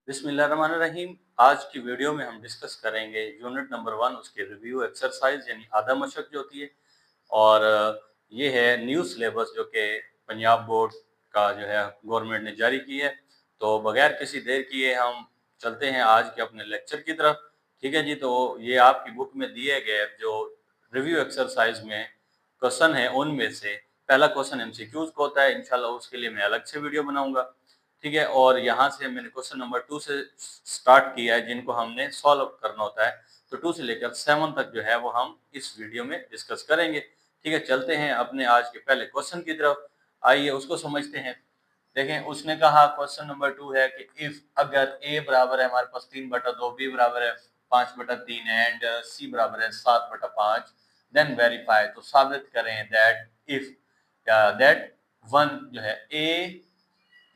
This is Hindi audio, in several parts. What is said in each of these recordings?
बिस्मिल्लाहिर्रहमानिर्रहीम। आज की वीडियो में हम डिस्कस करेंगे यूनिट नंबर 1 उसके रिव्यू एक्सरसाइज यानी आधा मशक जो होती है। और ये है न्यू सिलेबस जो कि पंजाब बोर्ड का जो है गवर्नमेंट ने जारी की है। तो बगैर किसी देर किए हम चलते हैं आज के अपने लेक्चर की तरफ। ठीक है जी, तो ये आपकी बुक में दिए गए जो रिव्यू एक्सरसाइज में क्वेश्चन है उनमें से पहला क्वेश्चन एमसीक्यूज का होता है। इंशाल्लाह उसके लिए मैं अलग से वीडियो बनाऊंगा। ठीक है, और यहाँ से मैंने क्वेश्चन नंबर 2 से स्टार्ट किया है जिनको हमने सॉल्व करना होता है। तो 2 से लेकर 7 तक जो है वो हम इस वीडियो में डिस्कस करेंगे। ठीक है, चलते हैं अपने आज के पहले क्वेश्चन की तरफ। आइए उसको समझते हैं। देखें, उसने कहा क्वेश्चन नंबर 2 है कि इफ अगर a बराबर है हमारे पास 3/2, b बराबर है 5/3 एंड c बराबर है 7/5, देन वेरीफाई, तो साबित करें दैट इफ दैट वन जो है a,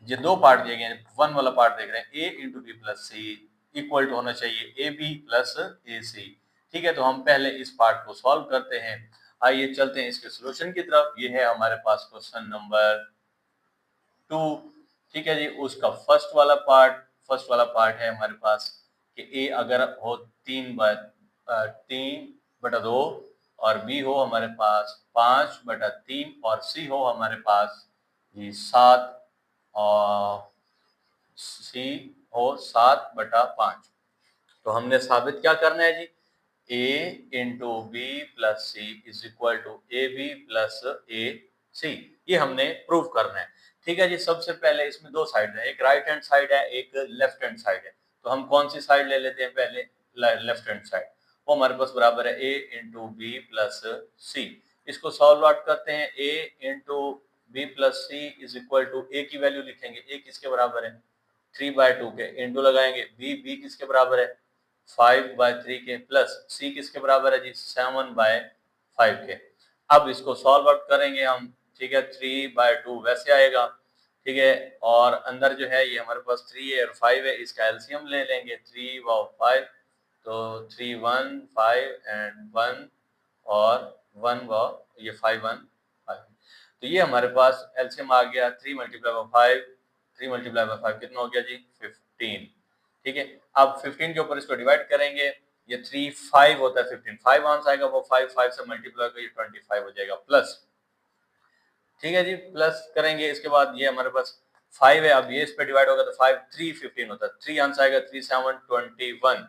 ये दो पार्ट दिए गए हैं, वन वाला पार्ट देख रहे हैं, a into B plus C equal to होना चाहिए ए बी प्लस ए सी। ठीक है, तो हम पहले इस पार्ट को सॉल्व करते हैं। आइए चलते हैं इसके सॉल्यूशन की तरफ। ये है हमारे पास क्वेश्चन नंबर 2। ठीक है जी, उसका फर्स्ट वाला पार्ट है हमारे पास कि ए अगर हो 3/2 और बी हो हमारे पास 5/3 और सी हो हमारे पास जी 7 और सी हो 7/5। तो हमने साबित क्या करना है जी, a into B plus C is equal to A b plus a c, ये हमने प्रूव करना है। ठीक है जी, सबसे पहले इसमें दो साइड है, एक राइट हैंड साइड है, एक लेफ्ट हैंड साइड है। तो हम कौन सी साइड ले लेते हैं, पहले लेफ्ट हैंड साइड। वो हमारे पास बराबर है a into B plus c. इसको सॉल्व आउट करते हैं, a into B plus C is equal to a की वैल्यू लिखेंगे, ए किसके बराबर है 3/2 के, इंटू लगाएंगे बी किसके बराबर है 5/3 के, प्लस सी किसके बराबर है जी 7/5 के। अब इसको सॉल्व आउट करेंगे हम। ठीक है, 3/2 वैसे आएगा। ठीक है, और अंदर जो है ये हमारे पास 3 है और 5 है, इसका एलसीएम ले लेंगे 3 व 5, तो 3 1 5 एंड 1 और 1 व ये 5 1 5। तो ये हमारे पास एलसीएम आ गया 3 मल्टीप्लाई बाय 5, 3 मल्टीप्लाई बाय 5 कितना हो गया जी 15। ठीक है, अब 15 के ऊपर इसको डिवाइड करेंगे, ये 3 5 होता है 15, 5 आंसर आएगा वो 5 से मल्टीप्लाई कर ये 25 हो जाएगा प्लस। ठीक है जी, प्लस करेंगे, इसके बाद ये हमारे पास 5 है, अब ये इस पे डिवाइड होगा तो 5 3 15 होता है, 3 आंसर आएगा 3 7 21।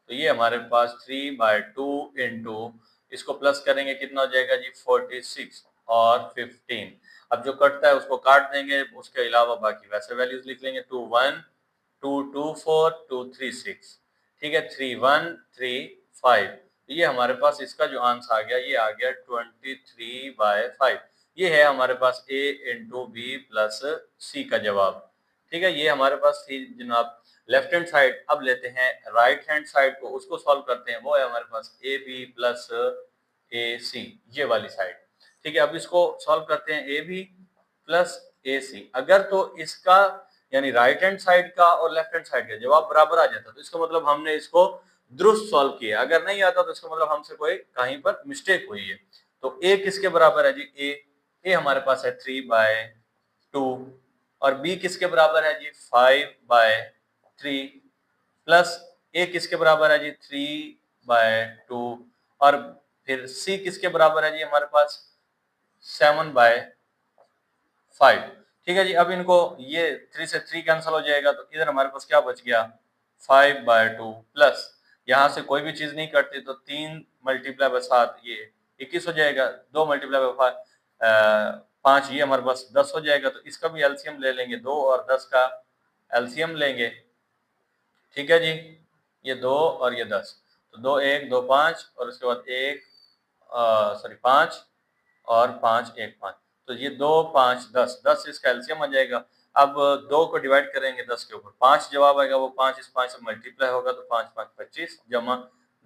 तो ये हमारे पास 3/2 इंटू इसको प्लस करेंगे कितना हो जाएगा जी 46 और 15। अब जो कटता है उसको काट देंगे, उसके अलावा बाकी वैसे वैल्यूज लिख लेंगे 2 1 2 2 4 2 3 6। ठीक है, 3 1 3 5। ये हमारे पास इसका जो आंसर आ गया ये आ गया 23/5। ये है हमारे पास ए इंटू बी प्लस सी का जवाब। ठीक है, ये हमारे पास थी जनाब लेफ्ट हैंड साइड। अब लेते हैं राइट हैंड साइड को, उसको सॉल्व करते हैं। वो है हमारे पास a b plus a c, ये वाली साइड। ठीक है, अब इसको सॉल्व करते हैं ए बी प्लस ए सी। अगर तो इसका यानी राइट हैंड साइड का और लेफ्ट हैंड साइड का जवाब बराबर आ जाता तो इसका मतलब हमने इसको दुरुस्त सॉल्व किया। अगर नहीं आता तो इसका मतलब हमसे कोई कहीं पर मिस्टेक हुई है। तो ए किसके बराबर है जी, ए हमारे पास है 3/2 और बी किसके बराबर है जी 5/3 प्लस ए किसके बराबर है जी 3/2 और फिर सी किसके बराबर है जी हमारे पास 7/5। ठीक है जी, अब इनको ये 3 से 3 कैंसिल हो जाएगा तो इधर हमारे पास क्या बच गया 5/2 प्लस यहाँ से कोई भी चीज नहीं कटती तो 3 मल्टीप्लाई बाय 7 ये 21 हो जाएगा, 2 मल्टीप्लाई बाय 5 ये हमारे पास 10 हो जाएगा। तो इसका भी एलसीएम ले लेंगे, 2 और 10 का एलसीएम लेंगे। ठीक है जी, ये 2 और ये 10, तो 2 1 2 5 और उसके बाद 5 और 5 1 5, तो ये 2 5 10 10 इसका एलसीएम आ जाएगा। अब 2 को डिवाइड करेंगे 10 के ऊपर, 5 जवाब आएगा, वो 5 इस 5 से मल्टीप्लाई होगा तो 5 5 25 जमा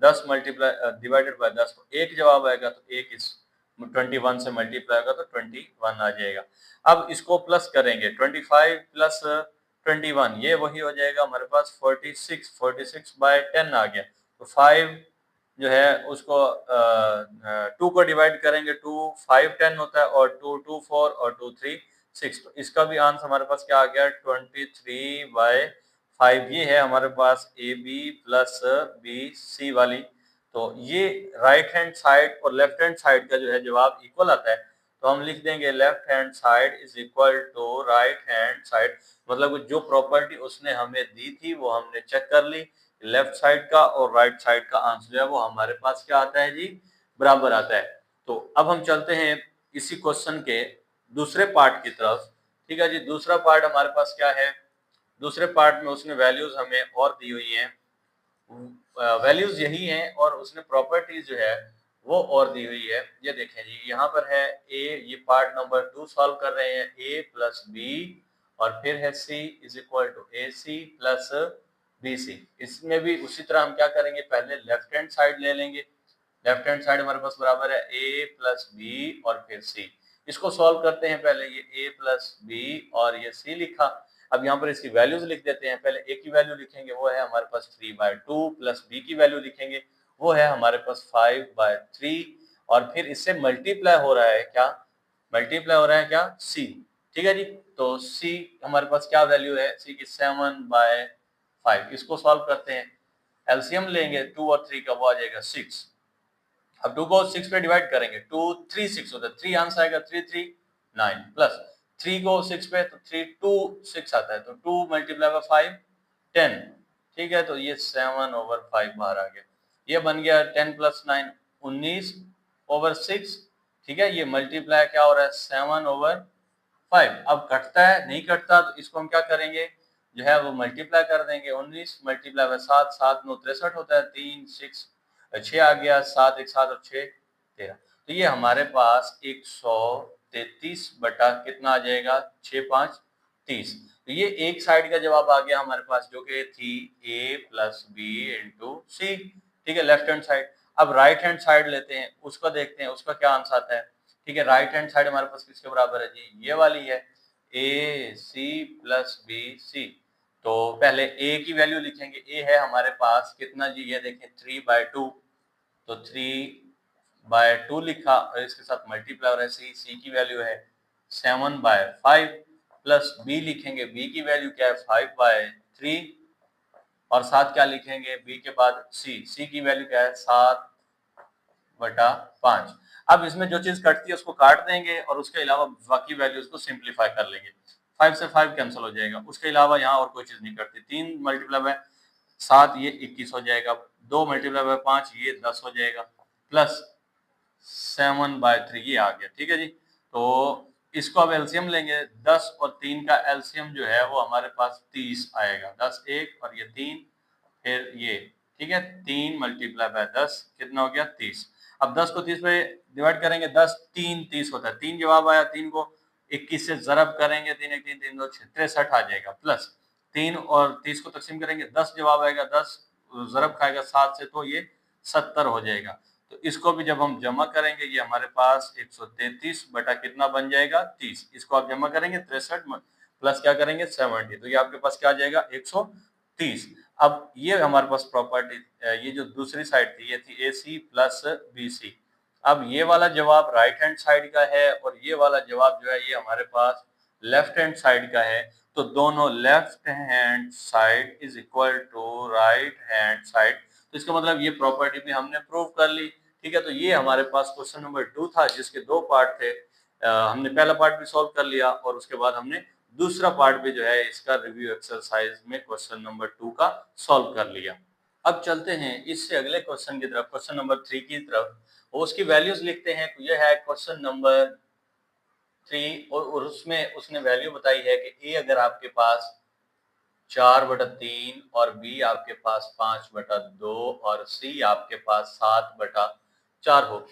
10 मल्टीप्लाई डिवाइडेड बाय 10 तो 1 जवाब आएगा, तो 1 इस 21 से मल्टीप्लाई होगा तो 21 आ जाएगा। अब इसको प्लस करेंगे 25 प्लस 21, ये वही हो जाएगा हमारे पास 46/10 आ गया। तो 5 जो है उसको 2 को डिवाइड करेंगे, 2 5 10 होता है और 2 2 4 और 2 3 6। तो इसका भी आंसर हमारे पास क्या आ गया 23/5 5 ये है हमारे पास a b plus b c वाली। तो ये राइट हैंड साइड और लेफ्ट हैंड साइड का जो है जवाब इक्वल आता है, तो हम लिख देंगे left hand side is equal to right hand side. मतलब जो प्रॉपर्टी उसने हमें दी थी वो हमने चेक कर ली, लेफ्ट साइड का और राइट साइड का आंसर जो है वो हमारे पास क्या आता है जी, बराबर आता है। तो अब हम चलते हैं इसी क्वेश्चन के दूसरे पार्ट की तरफ। ठीक है जी, दूसरा पार्ट हमारे पास क्या है, दूसरे पार्ट में उसने वैल्यूज हमें और दी हुई हैं, वैल्यूज यही हैं और उसने प्रॉपर्टीज जो है वो और दी हुई है। ये देखें जी, यहाँ पर है ए, ये पार्ट नंबर 2 सॉल्व कर रहे हैं, ए प्लस बी और फिर है c is equal to a c plus b c. इसमें भी उसी तरह हम क्या करेंगे, पहले लेफ्ट हैंड साइड ले लेंगे, लेफ्ट हैंड साइड हमारे पास बराबर है ए प्लस बी और फिर सी। इसको सॉल्व करते हैं, पहले ये ए प्लस बी और ये सी लिखा। अब यहाँ पर इसकी वैल्यूज लिख देते हैं, पहले ए की वैल्यू लिखेंगे वो है हमारे पास 3/2 प्लस बी की वैल्यू लिखेंगे वो है हमारे पास 5/3 और फिर इससे मल्टीप्लाई हो रहा है क्या, मल्टीप्लाई हो रहा है क्या, सी। ठीक है जी, तो सी हमारे पास क्या वैल्यू है, सी की 7/5। इसको सॉल्व करते हैं, एलसीएम लेंगे 2 और 3 का, वो आ जाएगा 6। अब 2 को 6 पे डिवाइड करेंगे, 2 3 6 होता है, 3 आंसर आएगा 3 3 9 प्लस 3 को 6 पे तो 3 2 6 आता है, तो 2 मल्टीप्लाई बाय 5 10। ठीक है, तो ये 7/5 बाहर आ गया, ये बन गया 10 प्लस 9 19/6। ठीक है, ये मल्टीप्लाई क्या हो रहा है 7/5। अब कटता है नहीं कटता, तो इसको हम क्या करेंगे, जो है वो मल्टीप्लाई कर देंगे, 19 मल्टीप्लाई बाय 7, 7 9 63 होता है, 3 6 6 आ गया, 7 1 7 और 6 13। तो ये हमारे पास 133 बटा कितना आ जाएगा, 6 5 30। तो ये एक साइड का जवाब आ गया हमारे पास, जो कि थी ए प्लस बी इंटू सी। ठीक है, लेफ्ट हैंड साइड। अब राइट हैंड साइड लेते हैं, उसका देखते हैं उसका क्या आंसर आता है। ठीक है, राइट हैंड साइड हमारे पास किसके बराबर है जी, ये वाली है, ए सी प्लस बी सी। तो पहले ए की वैल्यू लिखेंगे, ए है हमारे पास कितना जी, ये देखें 3/2, तो 3/2 लिखा और इसके साथ मल्टीप्लाई हो रहा है, सी की वैल्यू है 7/5 प्लस बी लिखेंगे, बी की वैल्यू क्या है 5/3 और साथ क्या लिखेंगे, बी के बाद सी की वैल्यू क्या है 7/5। अब इसमें जो चीज कटती है उसको काट देंगे और उसके अलावा बाकी वैल्यूज को सिंप्लीफाई कर लेंगे, 5 से 5 कैंसिल हो जाएगा, उसके अलावा यहाँ और कोई चीज नहीं करती। 3 मल्टीप्लाई बाय 7 ये 21 हो जाएगा, 2 मल्टीप्लाई बाय 5 ये 10 हो जाएगा प्लस 7/3 ये आ गया। ठीक है जी, तो इसको अब एलसीएम लेंगे, 10 और 3 का एलसीएम जो है वो हमारे पास 30 आएगा, 10 1 और ये 3 फिर ये। ठीक है, 3 मल्टीप्लाई बाय 10 कितना हो गया 30। अब 10 को 30 पे डिवाइड करेंगे, 10 3 30 होता है, 3 जवाब आया, 3 को 21 से जरब करेंगे, 3 1 3 3 2 6 63 आ जाएगा प्लस 3 और 30 को तकसीम करेंगे, 10 जवाब आएगा, 10 जरब खाएगा 7 से तो ये 70 हो जाएगा। तो इसको भी जब हम जमा करेंगे ये हमारे पास 133 बटा कितना बन जाएगा 30। इसको आप जमा करेंगे 63 प्लस क्या करेंगे 70, तो ये आपके पास क्या आ जाएगा 130। अब ये हमारे पास प्रॉपर्टी, ये जो दूसरी साइड थी ये थी ए सी प्लस बी सी। अब ये वाला जवाब राइट हैंड साइड का है और ये वाला जवाब जो है ये हमारे पास लेफ्ट हैंड साइड का है। तो दोनों left hand side is equal to right hand side, तो इसका मतलब ये प्रॉपर्टी भी हमने प्रूव कर ली। ठीक है, तो ये हमारे पास क्वेश्चन नंबर 2 था जिसके दो पार्ट थे। हमने पहला पार्ट भी सॉल्व कर लिया और उसके बाद हमने दूसरा पार्ट भी जो है इसका रिव्यू एक्सरसाइज में क्वेश्चन नंबर 2 का सॉल्व कर लिया। अब चलते हैं इससे अगले क्वेश्चन की तरफ, क्वेश्चन नंबर 3 की तरफ, और उसकी वैल्यूज लिखते हैं। तो यह है क्वेश्चन नंबर 3 और उसमें उसने वैल्यू बताई है कि ए अगर आपके पास 4/3 और बी आपके पास 5/2 और सी आपके पास 7/4 हो,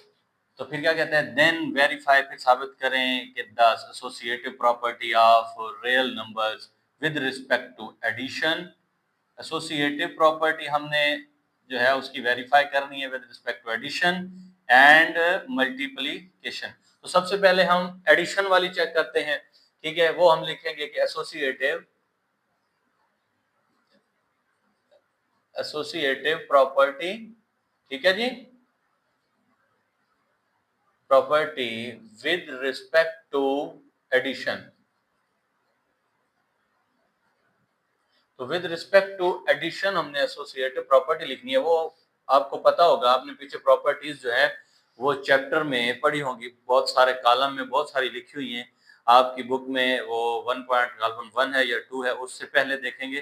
तो फिर क्या कहते हैं, देन वेरीफाई, फिर साबित करें कि the associative property of real numbers with respect to addition. Associative property हमने जो है उसकी वेरीफाई करनी है with respect to addition and multiplication. तो सबसे पहले हम एडिशन वाली चेक करते हैं। ठीक है, वो हम लिखेंगे कि एसोसिएटिव प्रॉपर्टी, ठीक है जी, property with respect to addition. तो विद रिस्पेक्ट टू एडिशन हमने एसोसिएटिव प्रॉपर्टी लिखनी है। वो आपको पता होगा, आपने पीछे प्रॉपर्टीज जो है वो चैप्टर में पढ़ी होंगी, बहुत सारे कॉलम में बहुत सारी लिखी हुई हैं। आपकी बुक में वो 1.1 है या 2 है, उससे पहले देखेंगे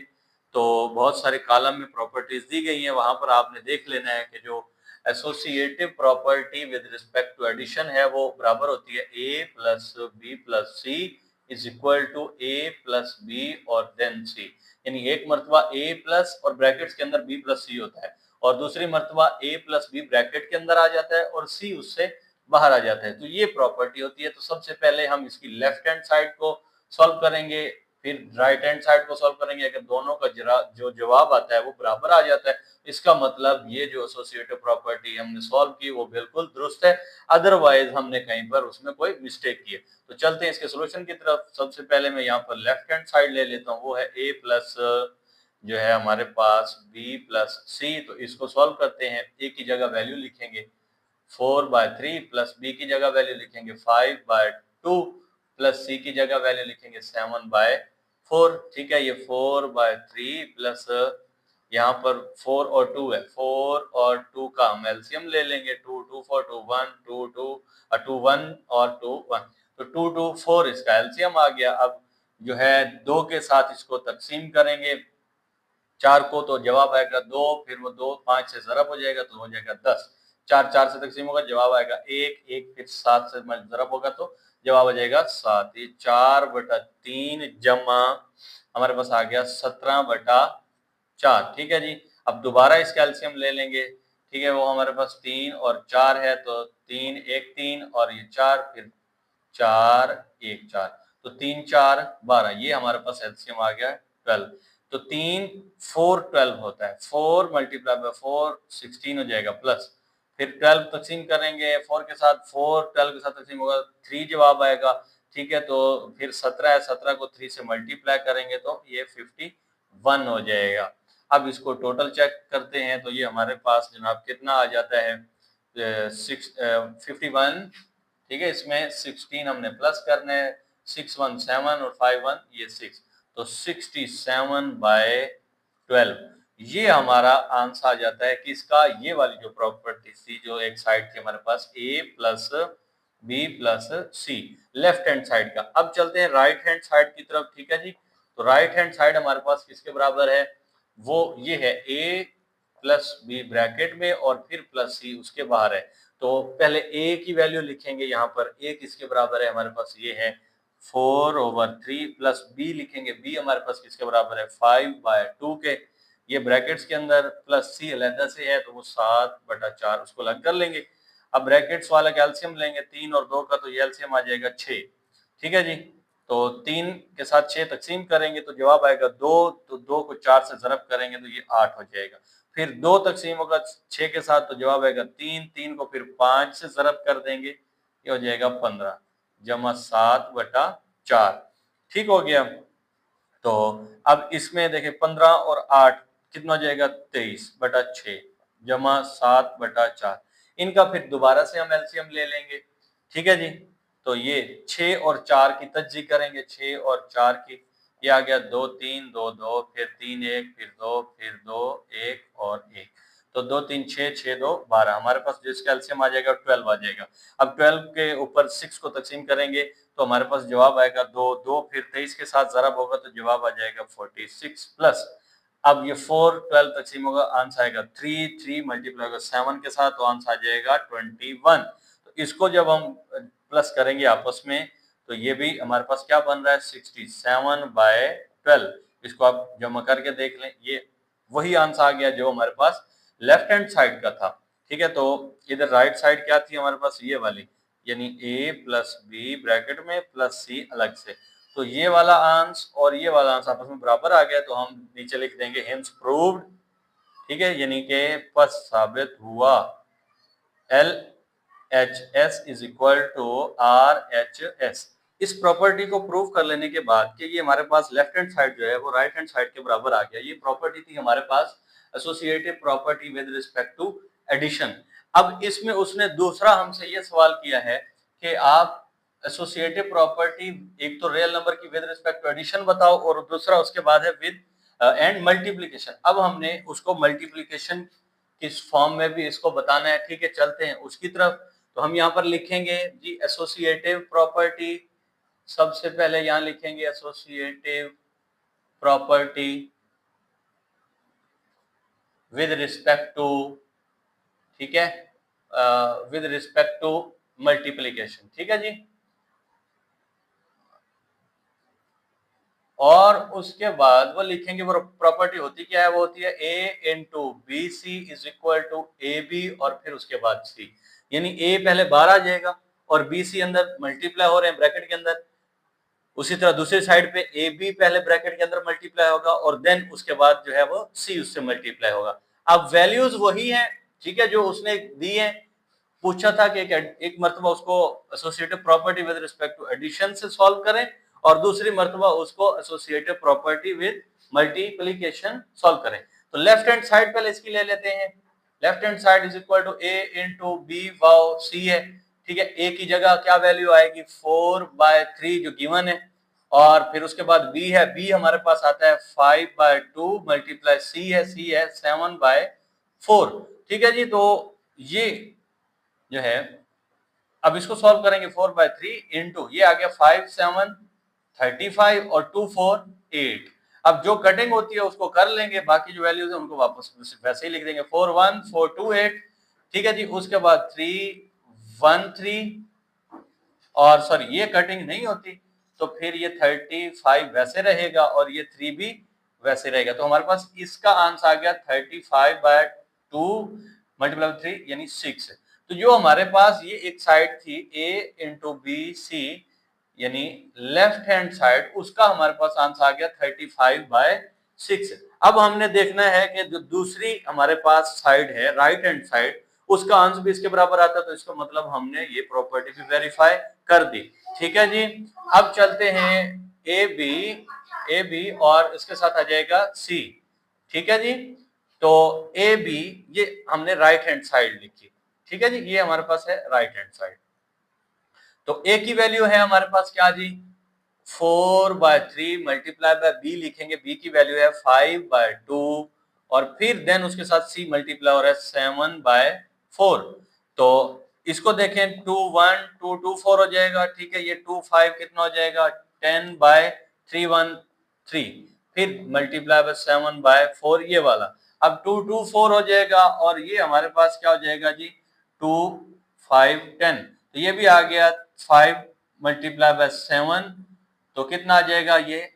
तो बहुत सारे कॉलम में प्रॉपर्टीज दी गई हैं। वहां पर आपने देख लेना है कि जो associative property with respect to addition है वो बराबर होती है a plus B plus C is equal to a plus B और देन c। यानी एक मर्तबा a प्लस और ब्रैकेट्स के अंदर b प्लस c होता है, और दूसरी मर्तबा a प्लस बी ब्रैकेट के अंदर आ जाता है और c उससे बाहर आ जाता है। तो ये प्रॉपर्टी होती है। तो सबसे पहले हम इसकी लेफ्ट हैंड साइड को सॉल्व करेंगे, फिर राइट हैंड साइड को सॉल्व करेंगे। अगर दोनों का जो जवाब आता है वो बराबर आ जाता है, इसका मतलब ये जो एसोसिएटिव प्रॉपर्टी हमने सॉल्व की वो बिल्कुल दुरुस्त है, अदरवाइज हमने कहीं पर उसमें कोई मिस्टेक की है। तो चलते हैं इसके सोल्यूशन की तरफ। सबसे पहले मैं यहाँ पर लेफ्ट हैंड साइड ले लेता हूँ, वो है a प्लस जो है हमारे पास b प्लस सी। तो इसको सॉल्व करते हैं। a की जगह वैल्यू लिखेंगे 4/3 प्लस b की जगह वैल्यू लिखेंगे 5/2 प्लस c की जगह वैल्यू लिखेंगे 7/4। ठीक है, ये 4/3 प्लस यहाँ पर 4 और 2 है, 4 और 2 का हम एलसीएम ले लेंगे। 2 2 4 2 1 2 2 2 1 और 2 1, तो 2 2 4 इसका एलसीएम आ गया। अब जो है 2 के साथ इसको तकसीम करेंगे 4 को, तो जवाब आएगा 2, फिर वो 2 5 से ज़रब हो जाएगा तो हो जाएगा 10। 4 4 से तकसीम होगा, जवाब आएगा 1 1, फिर 7 से ज़रब होगा तो जवाब आ जाएगा 7। ये 4/3 जमा हमारे पास आ गया 17/4। ठीक है जी। अब दोबारा इसका एलसीएम ले लेंगे। ठीक है, वो हमारे पास 3 और 4 है, तो 3 1 3 और ये 4, फिर 4 1 4, तो 3 4 12, ये हमारे पास एलसीएम आ गया 12। तो 3 4 12 होता है, 4 मल्टीप्लाई बाय 4 16 हो जाएगा, प्लस फिर 12 तकसीम करेंगे 4 के साथ, 4 12 के साथ तकसीम होगा 3 जवाब आएगा। ठीक है, तो फिर 17 है, 17 को 3 से मल्टीप्लाई करेंगे तो ये 51 हो जाएगा। अब इसको टोटल चेक करते हैं, तो ये हमारे पास जनाब कितना आ जाता है 51। ठीक है, इसमें 16 हमने प्लस करने हैं, 6 1 7 और 5 1 ये 6, तो 67/12 ये हमारा आंसर आ जाता है कि इसका ये वाली जो प्रॉपर्टी थी, जो एक साइड थी हमारे पास a plus B plus C left hand side का। अब चलते हैं राइट हैंड साइड की तरफ। ठीक है जी, तो राइट हैंड साइड हमारे पास किसके बराबर है, वो ये है a प्लस बी ब्रैकेट में और फिर प्लस सी उसके बाहर है। तो पहले a की वैल्यू लिखेंगे, यहाँ पर a किसके बराबर है हमारे पास, ये है 4/3 प्लस b लिखेंगे, b हमारे पास किसके बराबर है 5/2 के। ये ब्रैकेट्स के अंदर प्लस c अलग से है तो वो 7/4 उसको अलग कर लेंगे। अब ब्रैकेट्स वाला कैल्शियम लेंगे 3 और 2 का, तो ये एलसीएम आ जाएगा 6। ठीक है जी, तो 3 के साथ 6 तकसीम करेंगे तो जवाब आएगा 2, तो 2 को 4 से ज़रब करेंगे तो ये 8 हो जाएगा। फिर 2 तकसीम होगा 6 के साथ तो जवाब आएगा 3, 3 को फिर 5 से ज़रब कर देंगे, ये हो जाएगा 15 जमा 7/4। ठीक हो गया। तो अब इसमें देखिए 15 और 8 कितना हो जाएगा 23/6 जमा 7/4। इनका फिर दोबारा से हम एलसीएम ले लेंगे। ठीक है जी, तो ये 6 और 4 की तज्जी करेंगे, 6 और 4 की, ये आ गया 2 3 2 2, फिर 3 1, फिर 2, फिर 2 1 और 1, तो 2 3 6 6 2 12, हमारे पास जो इसका एलसीएम आ जाएगा 12 आ जाएगा। अब 12 के ऊपर 6 को तकसीम करेंगे तो हमारे पास जवाब आएगा 2 2, फिर 23 के साथ ज़रब होगा तो जवाब आ जाएगा 46 प्लस। अब ये 4 12 तकसीम होगा, आंसर आएगा 3 3 मल्टीप्लाई होगा 7 के साथ तो आंसर आ जाएगा 21। तो इसको जब हम प्लस करेंगे आपस में तो ये भी हमारे पास क्या बन रहा है 67/12। इसको आप जमा करके देख लें, ये वही आंसर आ गया जो हमारे पास लेफ्ट हैंड साइड का था। ठीक है, तो इधर राइट साइड क्या थी हमारे पास, ये वाली, यानी a प्लस बी ब्रैकेट में प्लस c अलग से। तो ये वाला आंसर और ये वाला आंसर आपस में बराबर आ गया, तो हम नीचे लिख देंगे हेंस प्रूव्ड। ठीक है, यानी कि पस साबित हुआ LHS is equal to RHS। इस प्रॉपर्टी को प्रूव कर लेने के बाद कि ये हमारे पास लेफ्ट हैंड साइड जो है वो राइट हैंड साइड के बराबर आ गया। ये प्रॉपर्टी थी हमारे पास associative property with respect to addition. अब इसमें उसने दूसरा हमसे ये सवाल किया है कि आप एसोसिएटिव प्रॉपर्टी एक तो रियल नंबर की विद रिस्पेक्ट टू एडिशन बताओ और दूसरा उसके बाद है विद एंड मल्टीप्लीकेशन। अब हमने उसको मल्टीप्लीकेशन किस फॉर्म में भी इसको बताना है, ठीक है, चलते हैं उसकी तरफ। तो हम यहाँ पर लिखेंगे जी एसोसिएटिव प्रॉपर्टी, सबसे पहले यहाँ लिखेंगे associative property with respect to, ठीक है, विद रिस्पेक्ट टू मल्टीप्लीकेशन, ठीक है जी। और उसके बाद वो लिखेंगे वो प्रॉपर्टी होती क्या है, वो होती है a into B C is equal to A B और फिर उसके बाद c, यानी a पहले बाहर आ जाएगा और बी सी अंदर मल्टीप्लाई हो रहे हैं ब्रैकेट के अंदर। उसी तरह दूसरी साइड पे ए बी पहले ब्रैकेट के अंदर मल्टीप्लाई होगा और देन उसके बाद जो है वो सी उससे मल्टीप्लाई होगा। अब वैल्यूज वही हैं, ठीक है, जो उसने दी है। पूछा था कि एक मर्तबा उसको associative property with respect to addition से सॉल्व करें और दूसरी मर्तबा उसको associative property with multiplication solve करें। तो लेफ्ट हैंड साइड पहले इसकी ले लेते हैं। Left hand side is equal to a into b wow c है, ठीक है। ए की जगह क्या वैल्यू आएगी 4/3 जो गिवन है, और फिर उसके बाद बी है, बी हमारे पास आता है 5/2 मल्टीप्लाई सी है 7/4, ठीक है जी। तो ये जो है अब इसको सॉल्व करेंगे 4/3 इंटू ये आ गया 5 7 35 और 2 4 8। अब जो कटिंग होती है उसको कर लेंगे, बाकी जो वैल्यूज है उनको वापस वैसे ही लिख देंगे 4 1 4 2 8, ठीक है जी। उसके बाद 3 1 3 और सॉरी ये कटिंग नहीं होती तो फिर ये 35 वैसे रहेगा और ये 3 भी वैसे रहेगा। तो हमारे पास इसका आंसर आ गया 35/2 मल्टीप्लाई 3 यानी 6। तो जो हमारे पास ये एक साइड थी a इंटू बी सी यानी लेफ्ट हैंड साइड, उसका हमारे पास आंसर आ गया 35/6। अब हमने देखना है कि जो दूसरी हमारे पास साइड है राइट हैंड साइड, उसका आंसर भी इसके बराबर आता है, तो इसका मतलब हमने ये प्रॉपर्टी भी वेरीफाई कर दी, ठीक है जी। अब चलते हैं ए बी और इसके साथ आ जाएगा सी, ठीक है जी। तो ए बी ये हमने राइट हैंड साइड लिखी, ठीक है जी, ये हमारे पास है राइट हैंड साइड। तो ए की वैल्यू है हमारे पास क्या जी 4/3 मल्टीप्लाई बाय बी लिखेंगे, बी की वैल्यू है 5/2 और फिर देन उसके साथ सी मल्टीप्लाई हो रहा है 7/4। तो इसको देखें 2 1 2 2 4 हो जाएगा, ठीक है। ये 2 5 कितना हो जाएगा 10/3 1 3, फिर मल्टीप्लाई बाय 7/4 ये वाला। अब 2 2 4 हो जाएगा और ये हमारे पास क्या हो जाएगा जी 2 5 10, तो ये भी आ गया 5 मल्टीप्लाई बाय 7, तो कितना आ जाएगा ये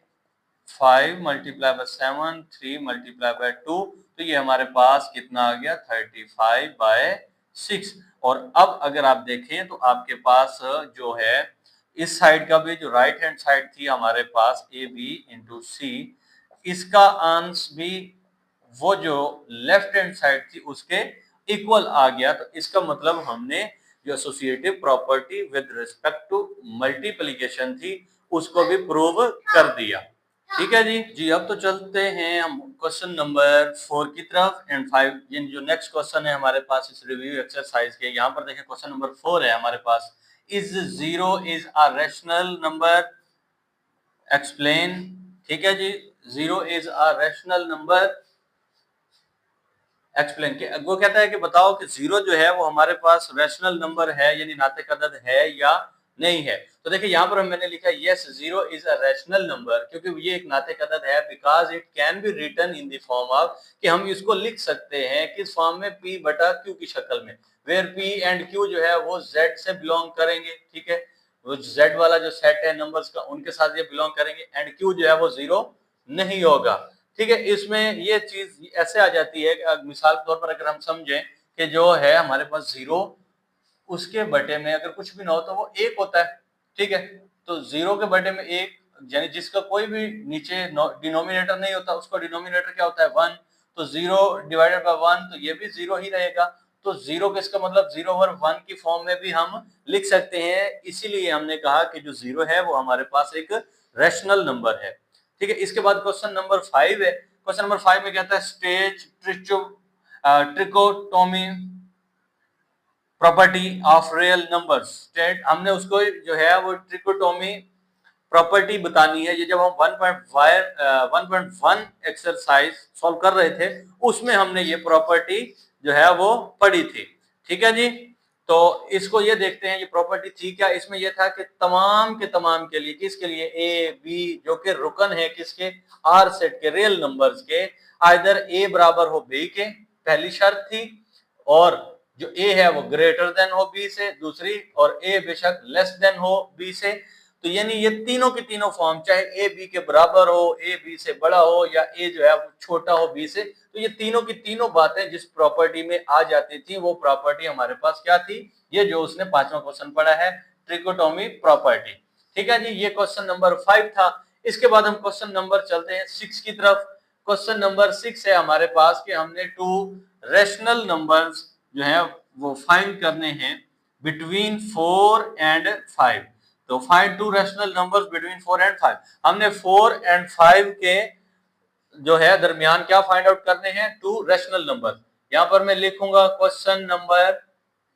5 मल्टीप्लाई बाय 7 3 मल्टीप्लाई बाय 2, तो ये हमारे पास कितना आ गया 35/6। और अब अगर आप देखें तो आपके पास जो है इस साइड का भी जो राइट हैंड साइड थी हमारे पास ए बी इंटू सी, इसका आंसर भी वो जो लेफ्ट हैंड साइड थी उसके इक्वल आ गया। तो इसका मतलब हमने जो associative property with respect to multiplication थी उसको भी प्रूव कर दिया, ठीक है जी। जी अब तो चलते हैं हम क्वेश्चन नंबर 4 की तरफ एंड 5, ये जो नेक्स्ट क्वेश्चन है हमारे पास इस रिव्यू एक्सरसाइज के। यहाँ पर देखें क्वेश्चन नंबर 4 है हमारे पास, is 0 is a rational number, explain, ठीक है जी। 0 is a rational number, explain के वो कहता है कि बताओ कि 0 जो है वो हमारे पास रैशनल नंबर है यानी नातिक अदद है या नहीं है। तो देखिए यहाँ पर मैंने लिखा yes 0 is a rational number, क्योंकि ये एक नातिक अदद है because it can be written in the form of, कि हम इसको लिख सकते हैं किस फॉर्म में p बटा q की शक्ल में, वेयर p एंड q जो है वो z से बिलोंग करेंगे, ठीक है। वो z वाला जो सेट है नंबर्स का उनके साथ ये बिलोंग करेंगे एंड q जो है वो 0 नहीं होगा, ठीक है। इसमें ये चीज ऐसे आ जाती है कि मिसाल के तौर पर अगर हम समझें कि जो है हमारे पास 0 उसके बटे में अगर कुछ भी ना हो तो वो 1 होता है, ठीक है। तो 0 के बटे में 1 यानी जिसका कोई भी नीचे डिनोमिनेटर नहीं होता उसका डिनोमिनेटर क्या होता है 1, तो 0 डिवाइडेड बाय 1 तो ये भी 0 ही रहेगा। तो 0 का इसका मतलब 0 ओवर 1 की फॉर्म में भी हम लिख सकते हैं, इसीलिए हमने कहा कि जो 0 है वो हमारे पास एक रैशनल नंबर है, ठीक है। इसके बाद क्वेश्चन नंबर 5 है। क्वेश्चन नंबर 5 में कहता है state trichotomy property of real numbers state, हमने उसको जो है वो ट्रिकोटोमी प्रॉपर्टी बतानी है। ये जब हम 1.1 एक्सरसाइज सॉल्व कर रहे थे उसमें हमने ये प्रॉपर्टी जो है वो पढ़ी थी। ठीक है जी, तो इसको ये देखते हैं ये प्रॉपर्टी थी क्या। इसमें ये था कि तमाम के तमाम के लिए, किसके लिए, ए बी जो कि रुकन है किसके, आर सेट के रियल नंबर्स के, आइदर ए बराबर हो बी के, पहली शर्त थी, और जो ए है वो ग्रेटर देन हो बी से दूसरी, और ए बेशक लेस देन हो बी से। तो यानी ये तीनों के तीनों फॉर्म, चाहे ए बी के बराबर हो, ए बी से बड़ा हो, या ए जो है वो छोटा हो बी से, तो ये तीनों की तीनों बातें जिस प्रॉपर्टी में आ जाती थी वो प्रॉपर्टी हमारे पास क्या थी, ये जो उसने पांचवा क्वेश्चन पढ़ा है, ट्रिकोटोमी प्रॉपर्टी। ठीक है जी, ये क्वेश्चन नंबर 5 था। इसके बाद हम क्वेश्चन नंबर चलते हैं 6 की तरफ। क्वेश्चन नंबर 6 है हमारे पास कि हमने 2 रेशनल नंबर्स जो है वो फाइंड करने हैं बिटवीन 4 एंड 5। तो find 2 rational numbers between 4 and 5। हमने 4 एंड 5 के जो है दरमियान क्या फाइंड आउट करने हैं, 2 रेशनल नंबर। यहां पर मैं लिखूंगा क्वेश्चन नंबर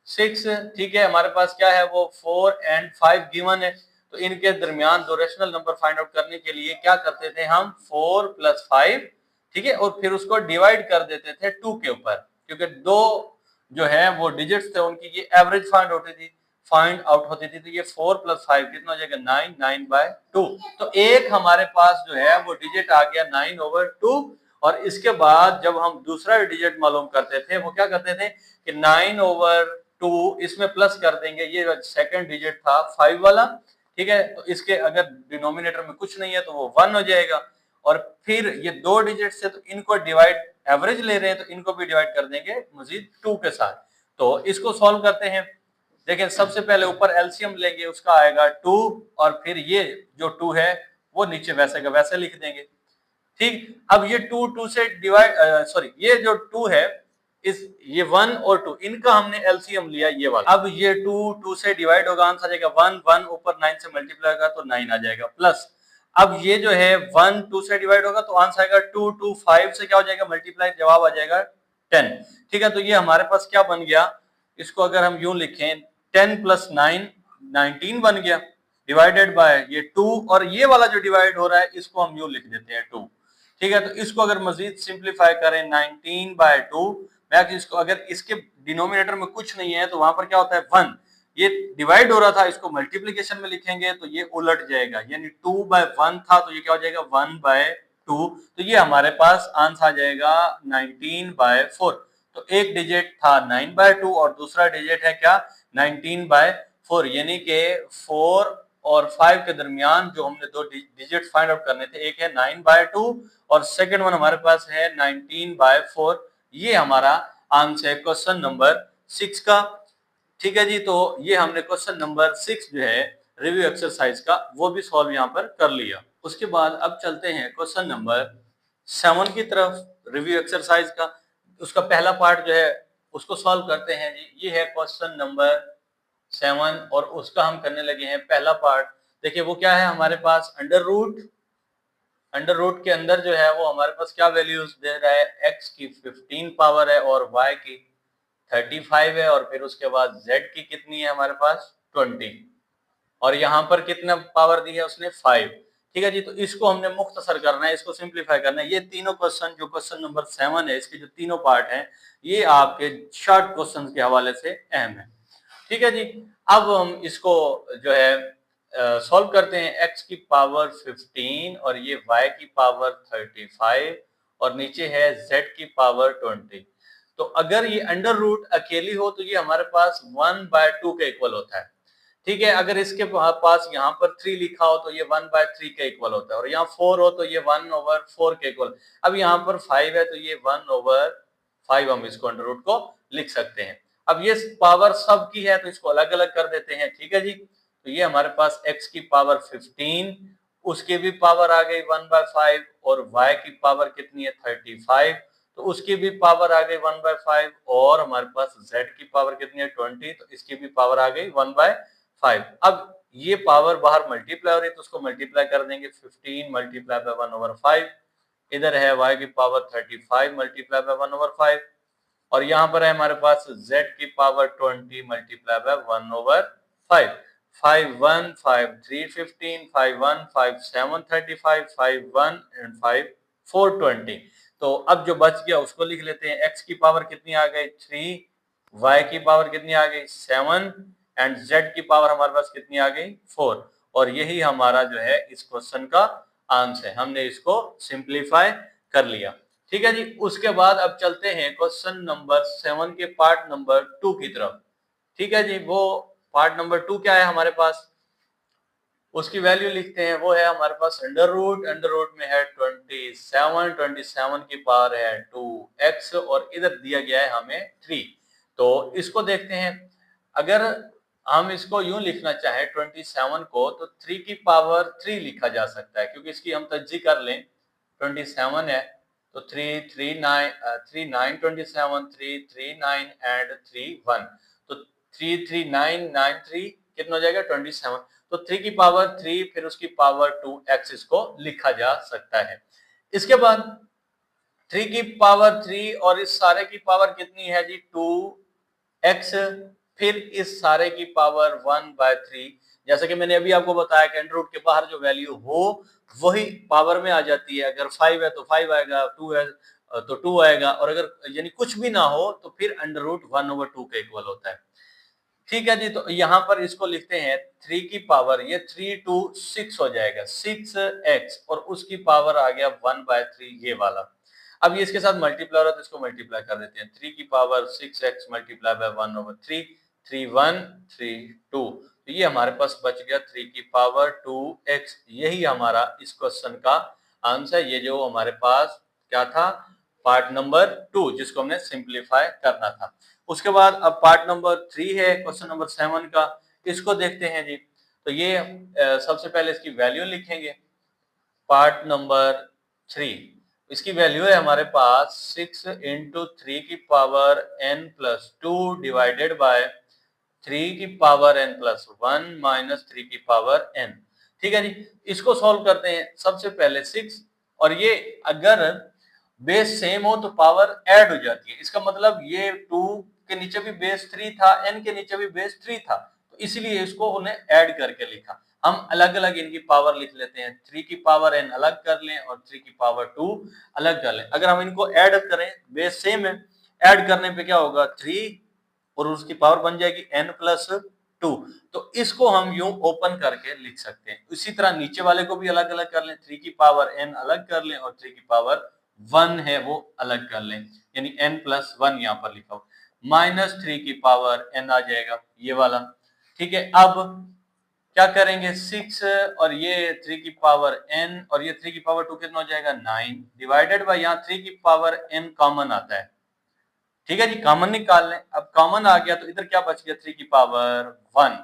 6। ठीक है, हमारे पास क्या है वो 4 एंड 5 गिवन है। तो इनके दरमियान 2 रेशनल नंबर फाइंड आउट करने के लिए क्या करते थे हम, 4 + 5, ठीक है, और फिर उसको डिवाइड कर देते थे 2 के ऊपर, क्योंकि दो जो है वो डिजिट्स थे उनकी ये एवरेज फाइंड आउट होती थी। तो ये 4 + 5 कितना हो जाएगा, 9, 9/2। तो एक हमारे पास जो है वो डिजिट आ गया 9/2। और इसके बाद जब हम दूसरा डिजिट मालूम करते थे वो क्या करते थे कि 9/2 इसमें प्लस कर देंगे, ये सेकंड डिजिट था 5 वाला। ठीक है, तो इसके अगर डिनोमिनेटर में कुछ नहीं है तो वो 1 हो जाएगा। और फिर ये 2 डिजिट से तो इनको डिवाइड, एवरेज ले रहे हैं तो इनको भी डिवाइड कर देंगे मजीद 2 के साथ। तो इसको सॉल्व करते हैं। देखिए सबसे पहले ऊपर एलसीएम लेंगे, उसका आएगा 2, और फिर ये जो 2 है वो नीचे वैसे का वैसे लिख देंगे। ठीक, अब ये 2 से डिवाइड, सॉरी, ये जो 2 है इस ये 1 और 2 इनका हमने एलसीएम लिया ये वाला। अब ये 2 से डिवाइड होगा, आंसर आ जाएगा 1, 1 ऊपर 9 से मल्टीप्लाई होगा तो 9 आ जाएगा, प्लस अब ये जो है 1 2 से डिवाइड होगा तो आंसर आएगा 2 5 से क्या हो जाएगा मल्टीप्लाई, जवाब आ जाएगा 10। ठीक है, तो ये हमारे पास क्या बन गया, इसको अगर हम यूं लिखें 10 + 9 19 बन गया, डिवाइडेड बाय ये 2, और ये वाला जो डिवाइड हो रहा है इसको हम यूं लिख देते हैं 2। ठीक है, तो इसको अगर मजीद सिंप्लीफाई करें 19/2, मैं इसको अगर इसके डिनोमिनेटर में कुछ नहीं है तो वहां पर क्या होता है 1, ये डिवाइड हो रहा था इसको मल्टीप्लिकेशन में लिखेंगे तो ये उलट जाएगा, यानी 2/1 था तो ये क्या हो जाएगा 1/2। तो ये हमारे पास आंसर आ जाएगा 19/4। तो एक डिजिट था 9/2 और दूसरा डिजिट है क्या 19/4, यानी कि 4 और 5 के दरमियान जो हमने दो डिजिट फाइंड आउट करने थे, एक है 9/2 और सेकंड वन हमारे पास है 19/4। ये हमारा आंसर है क्वेश्चन नंबर 6 का। ठीक है जी, तो ये हमने क्वेश्चन नंबर 6 जो है रिव्यू एक्सरसाइज का वो भी सॉल्व यहाँ पर कर लिया। उसके बाद अब चलते हैं क्वेश्चन नंबर 7 की तरफ, रिव्यू एक्सरसाइज का। उसका पहला पार्ट जो है उसको सॉल्व करते हैं जी। ये है क्वेश्चन नंबर 7 और उसका हम करने लगे हैं पहला पार्ट। देखिए वो क्या है हमारे पास, अंडर रूट के अंदर जो है वो हमारे पास क्या वैल्यूज दे रहा है, x की 15 पावर है और y की 35 है, और फिर उसके बाद z की कितनी है हमारे पास 20, और यहाँ पर कितना पावर दी है उसने 5। ठीक है जी, तो इसको हमने मुख्तसर करना है, इसको सिंप्लीफाई करना है। ये तीनों क्वेश्चन जो क्वेश्चन नंबर 7 है इसके जो तीनों पार्ट हैं ये आपके शॉर्ट क्वेश्चन के हवाले से अहम है। ठीक है जी, अब हम इसको जो है सॉल्व करते हैं। x की पावर 15 और ये y की पावर 35 और नीचे है z की पावर 20। तो अगर ये अंडर रूट अकेली हो तो ये हमारे पास 1/2 के इक्वल होता है। ठीक है, अगर इसके पास यहाँ पर 3 लिखा हो तो ये 1/3 के इक्वल होता है, और यहाँ 4 हो तो ये 1/4 के इक्वल। अब यहाँ पर 5 है तो ये 1/5 हम इसको अंडर रूट को लिख सकते हैं। अब ये पावर सब की है तो इसको अलग अलग कर देते हैं। ठीक है जी, तो ये हमारे पास x की पावर 15, उसकी भी पावर आ गई 1/5, और y की पावर कितनी है 35, तो उसकी भी पावर आ गई 1/5, और हमारे पास z की पावर कितनी है 20, तो इसकी भी पावर आ गई 1/5। अब ये पावर बाहर मल्टीप्लाई हो रही है तो उसको मल्टीप्लाई कर देंगे, 15 मल्टीप्लाई बाय 1/5, इधर है y की पावर 35 मल्टीप्लाई बाय 1/5, और यहाँ पर है हमारे पास z की पावर 20 मल्टीप्लाई बाय 1/5। 5 1 5 3 15 5 1 5 7 35 5 1 एंड 5 4 20। तो अब जो बच गया उसको लिख लेते हैं। x की पावर कितनी आ गई 3, y की पावर कितनी आ गई 7 एंड z की पावर हमारे पास कितनी आ गई 4। और यही हमारा जो है इस क्वेश्चन का आंसर है। हमने इसको सिंप्लीफाई कर लिया। ठीक है जी। उसके बाद अब चलते हैं क्वेश्चन नंबर 7 के पार्ट नंबर 2 की तरफ। ठीक है जी। वो पार्ट नंबर 2 क्या है हमारे पास, उसकी वैल्यू लिखते हैं। वो है हमारे पास अंडर रूट में है 27 की पावर है 2x और इधर दिया गया है हमें 3। तो इसको देखते हैं। अगर हम इसको यूं लिखना चाहें 27 को तो 3 की पावर 3 लिखा जा सकता है, क्योंकि इसकी हम तज्जी कर लें 27 है तो 3 3 9 3 9 27 3 3 9 एंड 3 1 तो 3 3 9 9 3 कितना हो जाएगा 27। तो 3 की पावर 3 फिर उसकी पावर 2x इसको लिखा जा सकता है। इसके बाद 3 की पावर 3 और इस सारे की पावर कितनी है जी 2x, फिर इस सारे की पावर 1/3। जैसा कि मैंने अभी आपको बताया कि अंडर रूट के बाहर जो वैल्यू हो वही पावर में आ जाती है। अगर 5 है तो 5 आएगा, 2 है तो 2 आएगा, और अगर यानी कुछ भी ना हो तो फिर अंडर रूट 1/2 के इक्वल होता है। ठीक है जी। तो यहाँ पर इसको लिखते हैं 3 की पावर, ये 3 2 6 हो जाएगा 6x और उसकी पावर आ गया 1/3 ये वाला। अब ये इसके साथ मल्टीप्लाई हो रहा है तो इसको मल्टीप्लाई कर देते हैं। 3 की पावर 6x मल्टीप्लाई बाय 1/3 3 1 3 2। तो ये हमारे पास बच गया 3 की पावर 2x। यही हमारा इस क्वेश्चन का आंसर। ये जो हमारे पास क्या था पार्ट नंबर 2 जिसको हमने सिंप्लीफाई करना था। उसके बाद अब पार्ट नंबर 3 है क्वेश्चन नंबर 7 का। इसको देखते हैं जी। तो ये सबसे पहले इसकी वैल्यू लिखेंगे। पार्ट नंबर 3 इसकी वैल्यू है हमारे पास 6 इंटू 3 की power n plus 2 divided by 3 की पावर n प्लस 1 माइनस 3 की पावर n। ठीक है जी। इसको सॉल्व करते हैं। सबसे पहले 6 और ये अगर बेस सेम हो तो पावर ऐड हो जाती है। इसका मतलब ये 2 के नीचे भी बेस 3 था, n के नीचे भी बेस 3 था, तो इसलिए इसको उन्हें ऐड करके लिखा। हम अलग अलग इनकी पावर लिख लेते हैं। 3 की पावर n अलग कर लें और 3 की पावर 2 अलग कर लें। अगर हम इनको ऐड करें, बेस सेम है, ऐड करने पे क्या होगा 3 और उसकी पावर बन जाएगी n प्लस 2। तो इसको हम यूं ओपन करके लिख सकते हैं। इसी तरह नीचे वाले को भी अलग अलग कर लें। 3 की पावर n अलग कर लें और 3 की पावर 1 है वो अलग कर लें, यानी n प्लस 1 यहाँ पर लिखा हो। माइनस 3 की पावर n आ जाएगा ये वाला। ठीक है। अब क्या करेंगे 6 और ये 3 की पावर n और ये 3 की पावर 2 कितना हो जाएगा 9 डिवाइडेड बाय यहाँ 3 की पावर n कॉमन आता है। ठीक है जी। कॉमन निकाल लें। अब कॉमन आ गया तो इधर क्या बच गया 3 की पावर 1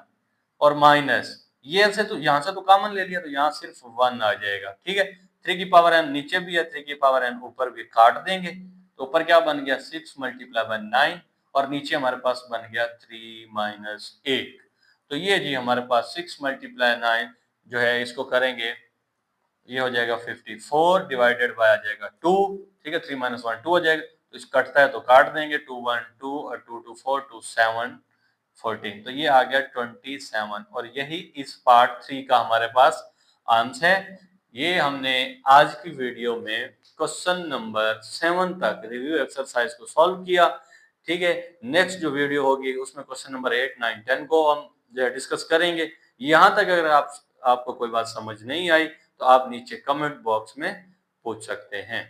और माइनस ये से तो यहाँ से तो कॉमन ले लिया तो यहाँ सिर्फ 1 आ जाएगा। ठीक है। 3 की पावर n नीचे भी है, 3 की पावर n ऊपर भी काट देंगे तो ऊपर क्या बन गया 6 मल्टीप्लाई बाय 9 और नीचे हमारे पास बन गया 3 माइनस 8। तो ये जी हमारे पास 6 मल्टीप्लाई 9 जो है इसको करेंगे ये हो जाएगा 54 डिवाइडेड बाय आ जाएगा 2। ठीक है। 3 माइनस 1 2 हो जाएगा तो इस कटता है तो काट देंगे 2 1 2 और 2 2 4 2 7 14। तो ये आ गया 27 और यही इस पार्ट 3 का हमारे पास आंसर है। ये हमने आज की वीडियो में क्वेश्चन नंबर 7 तक रिव्यू एक्सरसाइज को सॉल्व किया। ठीक है। नेक्स्ट जो वीडियो होगी उसमें क्वेश्चन नंबर 8 9 10 को हम जो है डिस्कस करेंगे। यहाँ तक अगर आपको कोई बात समझ नहीं आई तो आप नीचे कमेंट बॉक्स में पूछ सकते हैं।